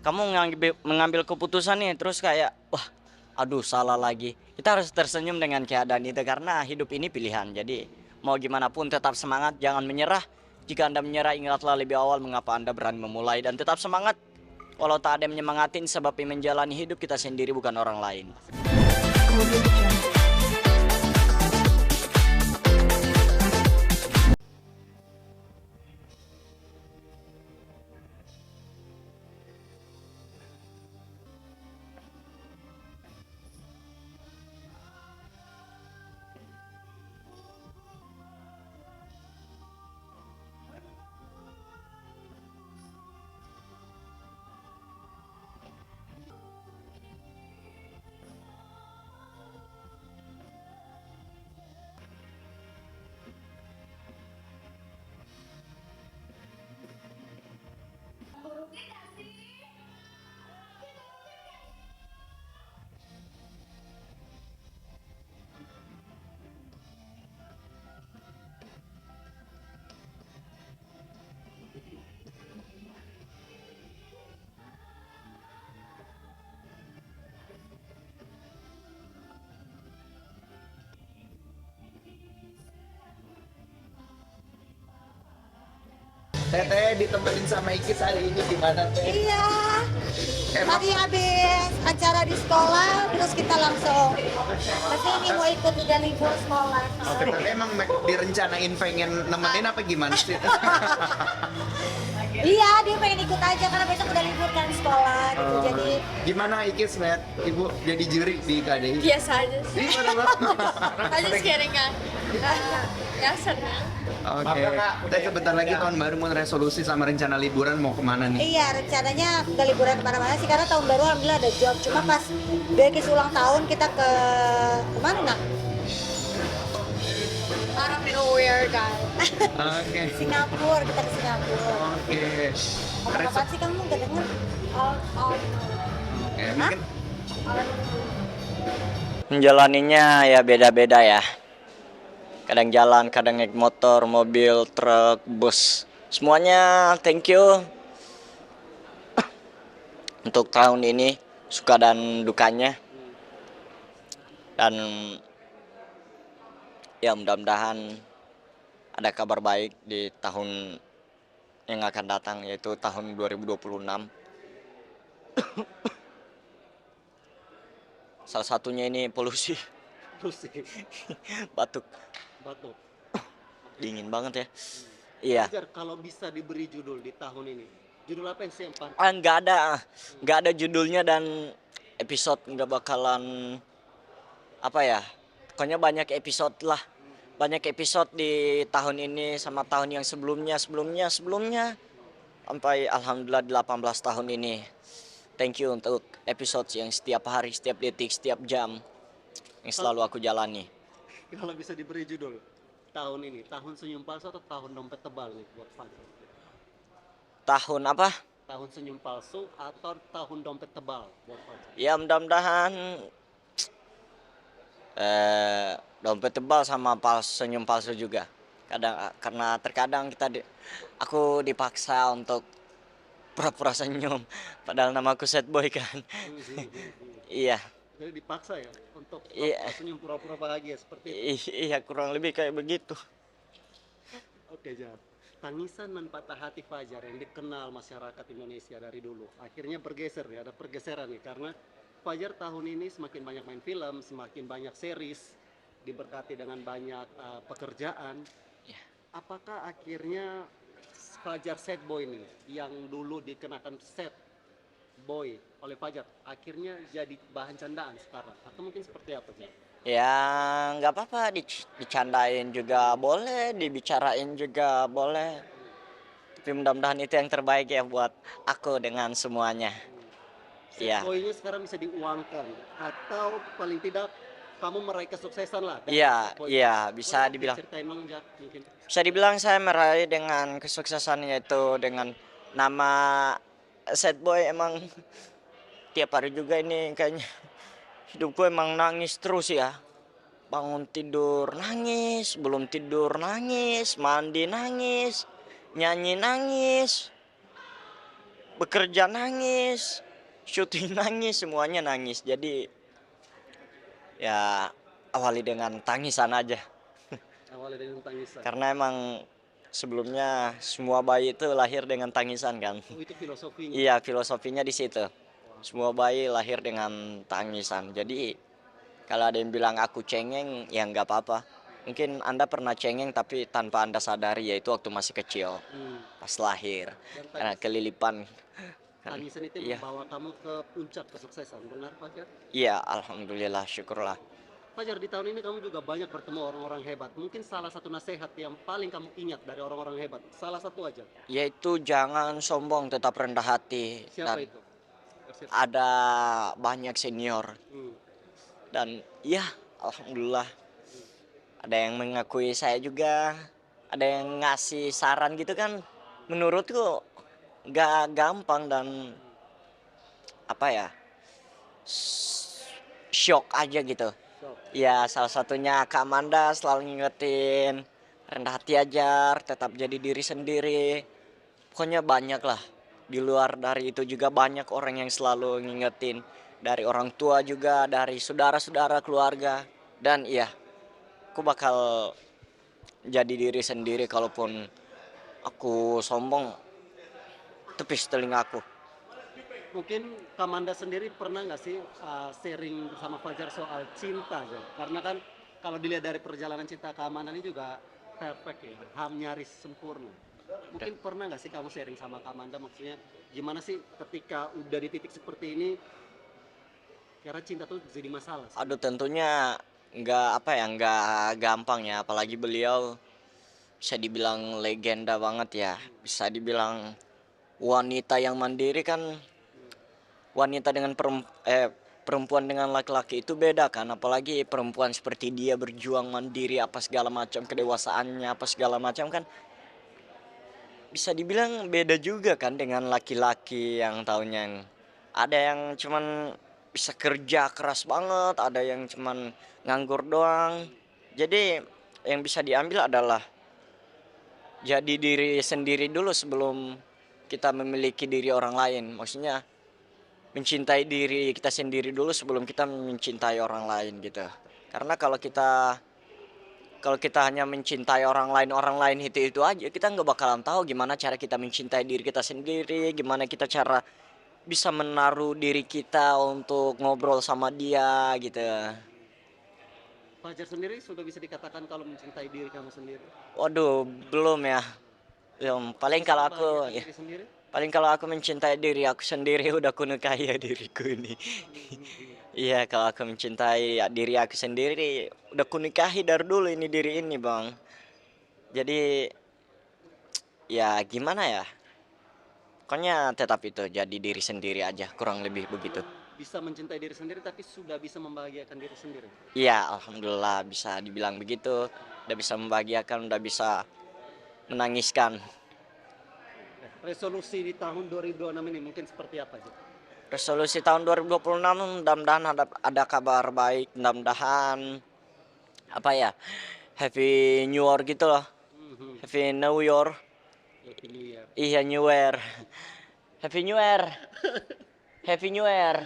kamu mengambil keputusan nih terus kayak wah aduh salah lagi. Kita harus tersenyum dengan keadaan itu karena hidup ini pilihan. Jadi mau gimana pun tetap semangat, jangan menyerah. Jika Anda menyerah, ingatlah lebih awal mengapa Anda berani memulai dan tetap semangat. Walau tak ada yang menyemangatin, sebab yang menjalani hidup kita sendiri bukan orang lain. Teteh ditemenin sama Ikis hari ini gimana teh? Iya, Emang tadi habis acara di sekolah, terus kita langsung ke sini mau ikut udah libur sekolah. Teteh emang direncanain pengen nemenin apa gimana sih? Iya, dia pengen ikut aja karena besok udah libur kan sekolah gitu. Jadi Gimana Ikis lihat Ibu jadi juri di KDI? Biasa aja sih. Gimana Bang? Aja sekarang kan. Ya senang. Oke. Teh sebentar lagi tahun baru mau resolusi sama rencana liburan mau kemana nih? iya rencananya udah liburan kemana-mana sih karena tahun baru alhamdulillah ada job. Cuma pas Bekis ulang tahun kita ke kemana nak? Out of nowhere kan. Oke. Singapura, kita ke Singapura. Oke. Apa sih kamu gak denger? Out of Oke, mungkin Menjalaninya ya beda-beda ya. Kadang jalan, kadang naik motor, mobil, truk, bus. Semuanya thank you untuk tahun ini, suka dan dukanya. Dan ya mudah-mudahan ada kabar baik di tahun yang akan datang, yaitu tahun 2026. Salah satunya ini polusi. Batuk, Batuk. dingin banget ya. Iya. Fajar, kalau bisa diberi judul di tahun ini, judul apa yang sih yang paling Nggak ada judulnya dan episode nggak bakalan apa ya. Pokoknya banyak episode lah. Banyak episode di tahun ini sama tahun yang sebelumnya sampai alhamdulillah 18 tahun ini. Thank you untuk episode yang setiap hari, setiap detik, setiap jam yang selalu aku jalani. kalau bisa diberi judul tahun ini, tahun senyum palsu atau tahun dompet tebal nih buat Fajar? Tahun apa? Tahun senyum palsu atau tahun dompet tebal buat Fajar? Ya mudah-mudahan dompet tebal sama senyum palsu juga. Karena terkadang aku dipaksa untuk pura-pura senyum padahal nama aku sad boy kan. Iya. Jadi dipaksa ya untuk Iya. senyum pura-pura bahagia seperti itu. Iya kurang lebih kayak begitu. Oke, Jar. Tangisan dan patah hati Fajar yang dikenal masyarakat Indonesia dari dulu akhirnya bergeser ya, ada pergeseran nih karena Fajar tahun ini semakin banyak main film, semakin banyak series, diberkati dengan banyak pekerjaan. Ya. Apakah akhirnya Fajar sad boy nih yang dulu dikenakan sad boy oleh Fajar akhirnya jadi bahan candaan sekarang atau mungkin seperti apa sih? Ya nggak apa-apa dicandain juga boleh, dibicarain juga boleh. Tapi mudah-mudahan itu yang terbaik ya buat aku dengan semuanya. Sad Iya. boy-nya sekarang bisa diuangkan atau paling tidak kamu meraih kesuksesan lah. dari Iya, sad boy. iya bisa Boleh dibilang. Ceritain dong, Jar, mungkin. Bisa dibilang saya meraih dengan kesuksesan yaitu dengan nama sad boy. Emang tiap hari juga ini kayaknya hidupku emang nangis terus ya. Bangun tidur nangis, belum tidur nangis, mandi nangis, nyanyi nangis. bekerja nangis, syuting nangis, semuanya nangis. Jadi ya awali dengan tangisan aja. Awalnya dengan tangisan. Karena emang sebelumnya semua bayi itu lahir dengan tangisan kan. Oh, itu filosofinya. Iya, filosofinya di situ. Semua bayi lahir dengan tangisan. Jadi kalau ada yang bilang aku cengeng, ya nggak apa-apa. Mungkin Anda pernah cengeng tapi tanpa Anda sadari, yaitu waktu masih kecil, Hmm. pas lahir. Dan Karena kelilipan. tangisan itu Iya, membawa kamu ke puncak kesuksesan, benar Fajar? iya, alhamdulillah, syukurlah. Fajar, di tahun ini kamu juga banyak bertemu orang-orang hebat. Mungkin salah satu nasihat yang paling kamu ingat dari orang-orang hebat, salah satu aja. Yaitu jangan sombong, tetap rendah hati. Siapa Dan itu? Siapa? ada banyak senior. Hmm. Dan ya, alhamdulillah. Ada yang mengakui saya juga, ada yang ngasih saran gitu kan. Menurutku nggak gampang dan apa ya, shock aja gitu. So, Ya salah satunya Kak Amanda selalu ngingetin rendah hati aja, tetap jadi diri sendiri. Pokoknya banyak lah. Di luar dari itu juga banyak orang yang selalu ngingetin. Dari orang tua juga, dari saudara-saudara keluarga. Dan iya, aku bakal jadi diri sendiri kalaupun aku sombong, tepis telingaku. mungkin Kamanda sendiri pernah nggak sih sharing bersama Fajar soal cinta aja? Karena kan kalau dilihat dari perjalanan cinta Kamanda ini juga perfect ya, nyaris sempurna. Mungkin pernah nggak sih kamu sharing sama Kamanda, maksudnya gimana sih ketika udah di titik seperti ini, karena cinta tuh jadi masalah. Aduh, tentunya nggak gampang ya, apalagi beliau bisa dibilang legenda banget ya, bisa dibilang wanita yang mandiri kan. Wanita dengan perempuan dengan laki-laki itu beda kan, apalagi perempuan seperti dia berjuang mandiri apa segala macam, kedewasaannya apa segala macam kan, bisa dibilang beda juga kan dengan laki-laki yang tahunya ada yang cuman bisa kerja keras banget, ada yang cuman nganggur doang. Jadi yang bisa diambil adalah jadi diri sendiri dulu sebelum kita memiliki diri orang lain. Maksudnya mencintai diri kita sendiri dulu sebelum kita mencintai orang lain gitu. Karena kalau kita hanya mencintai orang lain itu aja, kita nggak bakalan tahu gimana cara kita mencintai diri kita sendiri, gimana kita cara bisa menaruh diri kita untuk ngobrol sama dia gitu. Fajar sendiri sudah bisa dikatakan kalau mencintai diri kamu sendiri. Waduh, belum ya. Paling Bisa kalau aku membahagiakan ya, diri sendiri. paling kalau aku mencintai diri aku sendiri udah kuno kaya diriku ini. Iya, kalau aku mencintai diri aku sendiri udah kunikahi dari dulu ini diri ini, Bang. Jadi ya gimana ya? Pokoknya tetap itu jadi diri sendiri aja, kurang lebih begitu. Bisa mencintai diri sendiri tapi sudah bisa membahagiakan diri sendiri. Iya, alhamdulillah bisa dibilang begitu. Udah bisa membahagiakan, udah bisa menangiskan. Resolusi di tahun 2026 ini mungkin seperti apa sih? Resolusi tahun 2026 mudah-mudahan ada kabar baik, mudah-mudahan apa ya? Happy New Year gitu loh. Mhm. Happy New Year. Happy New Year. Iya, New Year. Happy New Year. Happy New Year.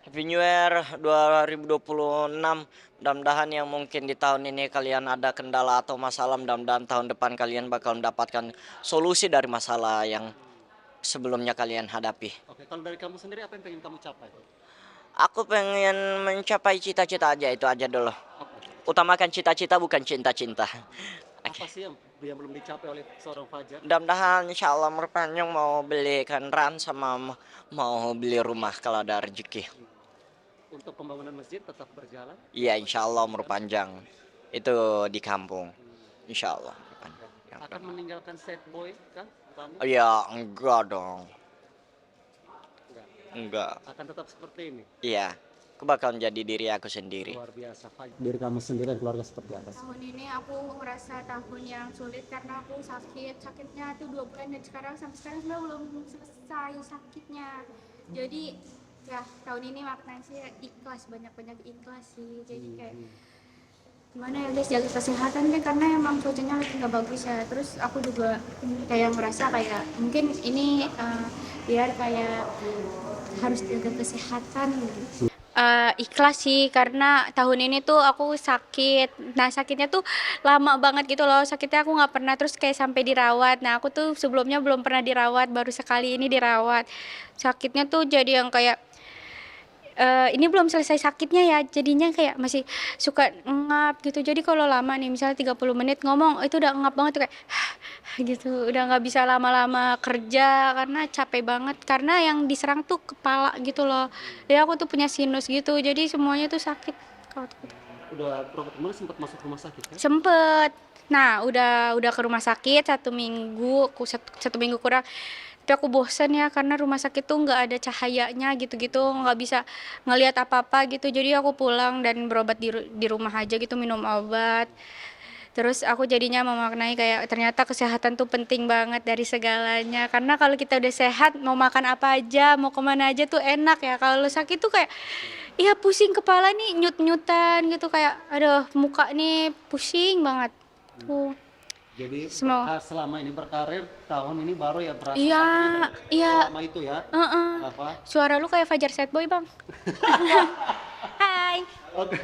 Happy New Year 2026. Mudah-mudahan yang mungkin di tahun ini kalian ada kendala atau masalah, mudah-mudahan tahun depan kalian bakal mendapatkan solusi dari masalah yang sebelumnya kalian hadapi. Oke, kalau dari kamu sendiri apa yang pengen kamu capai? Aku pengen mencapai cita-cita aja, itu aja dulu. Apa? Utamakan cita-cita bukan cinta-cinta. Apa sih yang belum dicapai oleh seorang Fajar? Mudah-mudahan insya Allah berpanjang mau beli kendaraan sama mau beli rumah kalau ada rezeki. Untuk pembangunan masjid tetap berjalan. Iya, insya Allah umur panjang. Itu di kampung. Insya Allah. Akan meninggalkan sad boy kan kamu? Ya, enggak dong. Enggak. Enggak. Akan tetap seperti ini. Iya. Aku bakal menjadi diri aku sendiri. Luar biasa. Fajar. Diri kamu sendiri dan keluarga seperti apa sih? Tahun ini aku merasa tahun yang sulit karena aku sakitnya tuh 2 bulan dan sampai sekarang sebenarnya belum selesai sakitnya. Jadi ya tahun ini maknanya sih ikhlas, banyak ikhlas sih. Jadi kayak gimana ya guys, jaga kesehatan kan karena emang cuacanya lagi nggak bagus ya. Terus aku juga kayak ngerasa kayak mungkin ini biar kayak harus jaga kesehatan. Ikhlas sih karena tahun ini tuh aku sakit. Nah sakitnya tuh lama banget gitu loh. Sakitnya aku nggak pernah terus kayak sampai dirawat. Nah aku tuh sebelumnya belum pernah dirawat, baru sekali ini dirawat. Sakitnya tuh jadi yang kayak ini belum selesai sakitnya ya, jadinya kayak masih suka ngap gitu. Jadi kalau lama nih misalnya 30 menit ngomong itu udah ngap banget tuh kayak gitu, udah nggak bisa lama-lama kerja karena capek banget, karena yang diserang tuh kepala gitu loh. Jadi aku tuh punya sinus gitu, jadi semuanya tuh sakit. Udah berapa kemarin sempat masuk rumah sakit kan? Sempet. Nah, udah ke rumah sakit 1 minggu, satu minggu kurang. Tapi aku bosen ya karena rumah sakit tuh nggak ada cahayanya gitu-gitu, nggak bisa ngelihat apa-apa gitu. Jadi aku pulang dan berobat di rumah aja gitu, minum obat. Terus aku jadinya memaknai kayak ternyata kesehatan tuh penting banget dari segalanya. Karena kalau kita udah sehat, mau makan apa aja, mau kemana aja tuh enak ya. Kalau sakit tuh kayak, iya pusing kepala nih, nyut-nyutan gitu kayak, aduh muka nih pusing banget. Tuh. Jadi Semua. selama ini berkarir tahun ini baru ya berasa Iya, iya. selama itu ya. Heeh. Apa? Suara lu kayak Fajar Sad Boy, Bang. Hai. Oke.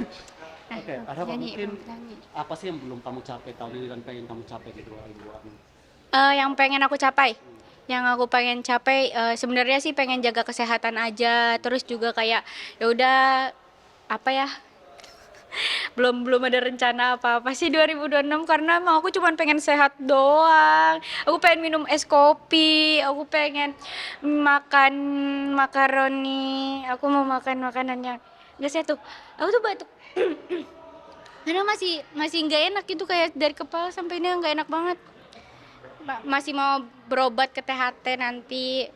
Oke, ada apa Nyanyi, mungkin nyanyi. apa sih yang belum kamu capai tahun ini dan pengen kamu capai di 2026? Yang pengen aku capai, sebenarnya sih pengen jaga kesehatan aja, terus juga kayak ya udah apa ya, belum ada rencana apa-apa sih 2026 karena emang aku cuma pengen sehat doang. Aku pengen minum es kopi, aku pengen makan makaroni, aku mau makan makanan yang nggak sehat tuh. Aku tuh batuk. Karena masih nggak enak gitu, kayak dari kepala sampai ini nggak enak banget. Masih mau berobat ke THT nanti.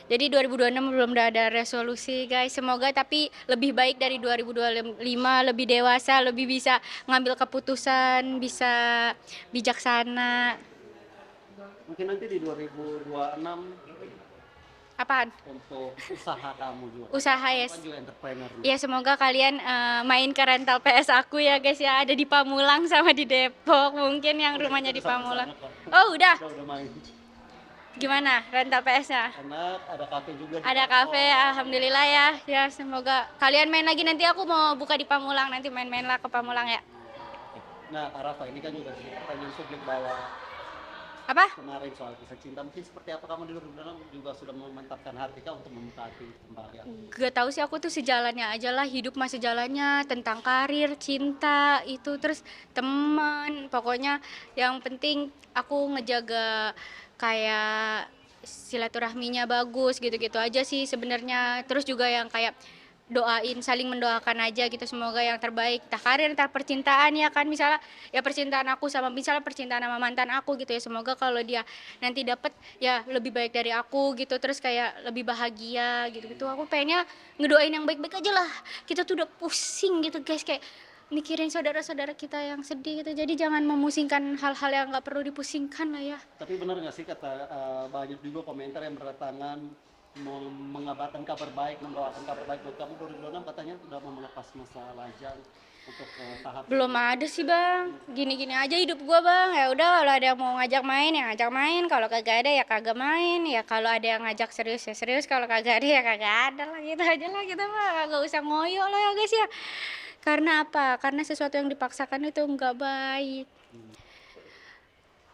Jadi 2026 belum ada resolusi guys. Semoga tapi lebih baik dari 2025, lebih dewasa, lebih bisa ngambil keputusan, bisa bijaksana. Mungkin nanti di 2026 Apaan? untuk usaha kamu juga. Usaha ya. Kamu kan juga entrepreneur. Ya semoga kalian main ke rental PS aku ya guys ya. Ada di Pamulang sama di Depok. Mungkin yang rumahnya di Pamulang. Oh udah. Udah main. Gimana rental PS-nya? Karena ada kafe juga. Ada kafe, alhamdulillah ya. Ya semoga kalian main lagi, nanti aku mau buka di Pamulang, nanti main-main lah ke Pamulang ya. Nah, Kak Rafa, ini kan juga pertanyaan publik bahwa Apa? kemarin soal kisah cinta, mungkin seperti apa kamu di 2026 juga sudah memantapkan hati kau untuk membuka hati kembali? Gak tahu sih, aku tuh sejalannya aja lah, hidup mah sejalannya, tentang karir, cinta, itu terus teman, pokoknya yang penting aku ngejaga kayak silaturahminya bagus gitu-gitu aja sih sebenarnya. Terus juga yang kayak doain, saling mendoakan aja gitu, semoga yang terbaik, entah karir entah percintaan ya kan. Misalnya ya percintaan aku sama misalnya percintaan sama mantan aku gitu ya, semoga kalau dia nanti dapet ya lebih baik dari aku gitu, terus kayak lebih bahagia gitu-gitu. Aku pengennya ngedoain yang baik-baik aja lah, kita tuh udah pusing gitu guys, kayak mikirin saudara-saudara kita yang sedih gitu. Jadi jangan memusingkan hal-hal yang nggak perlu dipusingkan lah ya. Tapi benar nggak sih kata banyak juga komentar yang berdatangan mengabarkan kabar baik, membawakan kabar baik buat kamu 2026, katanya sudah mau melepas masa lajang untuk tahap. Belum ada sih bang, gini-gini aja hidup gua bang. Ya udah, kalau ada yang mau ngajak main ya ngajak main, kalau kagak ada ya kagak main. Ya kalau ada yang ngajak serius ya serius, kalau kagak ada ya kagak ada lah, gitu aja lah kita mah. Gak usah ngoyo lah ya guys ya. Karena apa? Karena sesuatu yang dipaksakan itu nggak baik.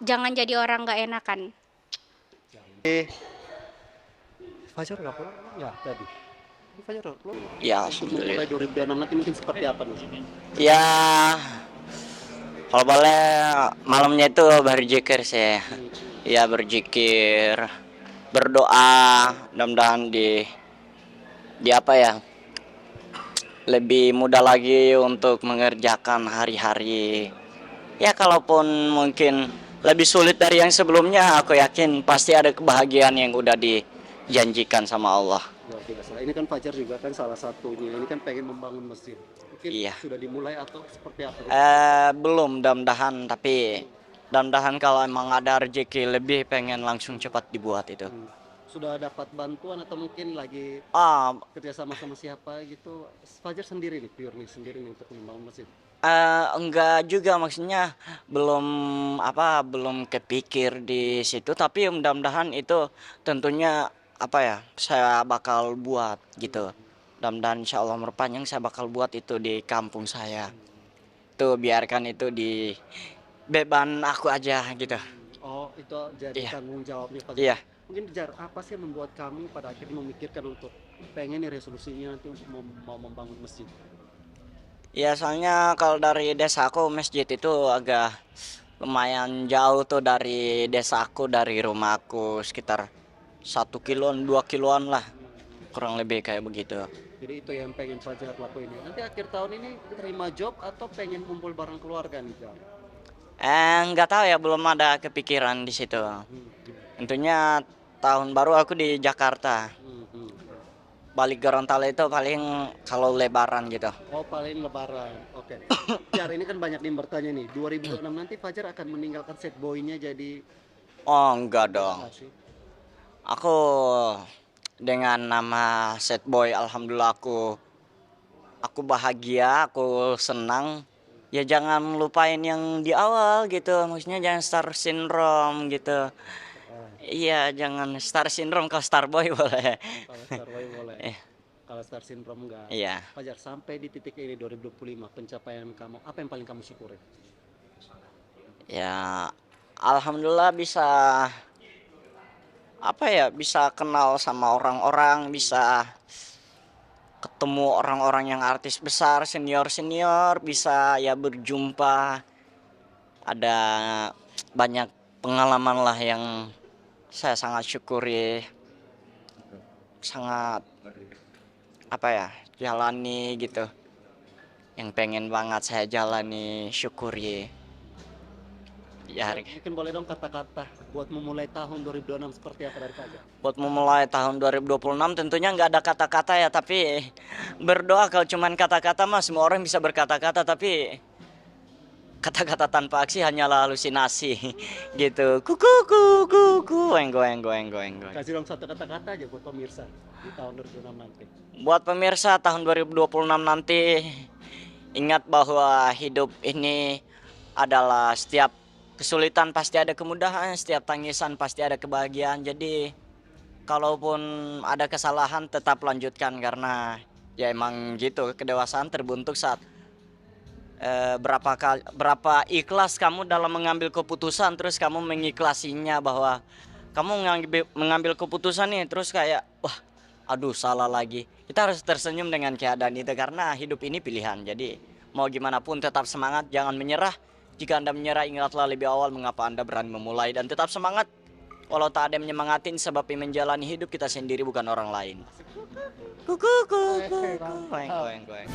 Jangan jadi orang nggak enakan. Fajar nggak pulang? Ya tadi. Ini Fajar udah pulang? Ya, Untuk mulai 2026 nanti mungkin seperti apa nih? Ya, kalau boleh malamnya itu berzikir sih. Ya berzikir, berdoa, mudah-mudahan di apa ya, lebih mudah lagi untuk mengerjakan hari-hari. Ya kalaupun mungkin lebih sulit dari yang sebelumnya, aku yakin pasti ada kebahagiaan yang udah dijanjikan sama Allah. Luar biasa. Ini kan Fajar juga kan salah satunya. Ini kan pengen membangun masjid. Mungkin Iya. sudah dimulai atau seperti apa? Belum, mudah-mudahan, tapi mudah-mudahan kalau emang ada rezeki lebih pengen langsung cepat dibuat itu. Sudah dapat bantuan atau mungkin lagi Ah, kerjasama sama siapa gitu? Fajar sendiri nih, pure nih sendiri nih untuk membangun masjid. Enggak juga, maksudnya belum kepikir di situ, tapi mudah-mudahan itu tentunya saya bakal buat gitu. Mudah-mudahan insya Allah umur panjang saya bakal buat itu di kampung saya. Tuh biarkan itu di beban aku aja gitu. Oh, itu jadi Iya. tanggung jawabnya Fajar. Iya. Mungkin Jar, apa sih yang membuat kamu pada akhirnya memikirkan untuk pengen nih resolusinya nanti untuk mau membangun masjid? Ya soalnya kalau dari desa aku masjid itu agak lumayan jauh tuh dari desa aku, dari rumahku sekitar 1 kiloan 2 kiloan lah, kurang lebih kayak begitu. Jadi itu yang pengen Fajar lakuin ya. Nanti akhir tahun ini terima job atau pengen kumpul bareng keluarga nih Jar? Nggak tahu ya, belum ada kepikiran di situ. Tentunya tahun baru aku di Jakarta. Balik Gorontalo itu paling kalau lebaran gitu. Oh, paling lebaran. Oke. Jar, ini kan banyak yang bertanya nih. 2006 nanti Fajar akan meninggalkan set boy-nya jadi Oh enggak dong. apa sih? Aku dengan nama Set Boy, alhamdulillah aku bahagia, aku senang. Ya jangan lupain yang di awal gitu, maksudnya jangan star syndrome gitu. Iya, jangan star syndrome, kalau star boy boleh. Kalau Star Boy boleh. Iya. Kalau Star Syndrome enggak. Iya. Fajar, sampai di titik ini 2025 pencapaian kamu, apa yang paling kamu syukuri? Ya, alhamdulillah bisa bisa kenal sama orang-orang, bisa ketemu orang-orang yang artis besar, senior-senior, bisa ya berjumpa. Ada banyak pengalaman lah yang saya sangat syukuri, sangat jalani gitu. Yang pengen banget saya jalani, syukuri. Ya, Mungkin boleh dong kata-kata buat memulai tahun 2026 seperti apa dari Fajar? buat memulai tahun 2026 tentunya nggak ada kata-kata ya, tapi berdoa. Kalau cuman kata-kata mah semua orang bisa berkata-kata, tapi kata-kata tanpa aksi hanyalah halusinasi gitu. Kuku kuku weng goeng goeng goeng goeng. Kasih dong satu kata-kata aja buat pemirsa di tahun 2026 nanti. Buat pemirsa tahun 2026 nanti, ingat bahwa hidup ini adalah setiap kesulitan pasti ada kemudahan, setiap tangisan pasti ada kebahagiaan. Jadi kalaupun ada kesalahan tetap lanjutkan, karena ya emang gitu, kedewasaan terbentuk saat berapa ikhlas kamu dalam mengambil keputusan, terus kamu mengiklasinya, bahwa kamu mengambil keputusan nih terus kayak wah aduh salah lagi. Kita harus tersenyum dengan keadaan itu, karena hidup ini pilihan. Jadi mau gimana pun tetap semangat, jangan menyerah. Jika Anda menyerah, ingatlah lebih awal mengapa Anda berani memulai, dan tetap semangat. Walau tak ada yang menyemangatin, sebab yang menjalani hidup kita sendiri bukan orang lain. Kuku kuku. Goeng goeng goeng.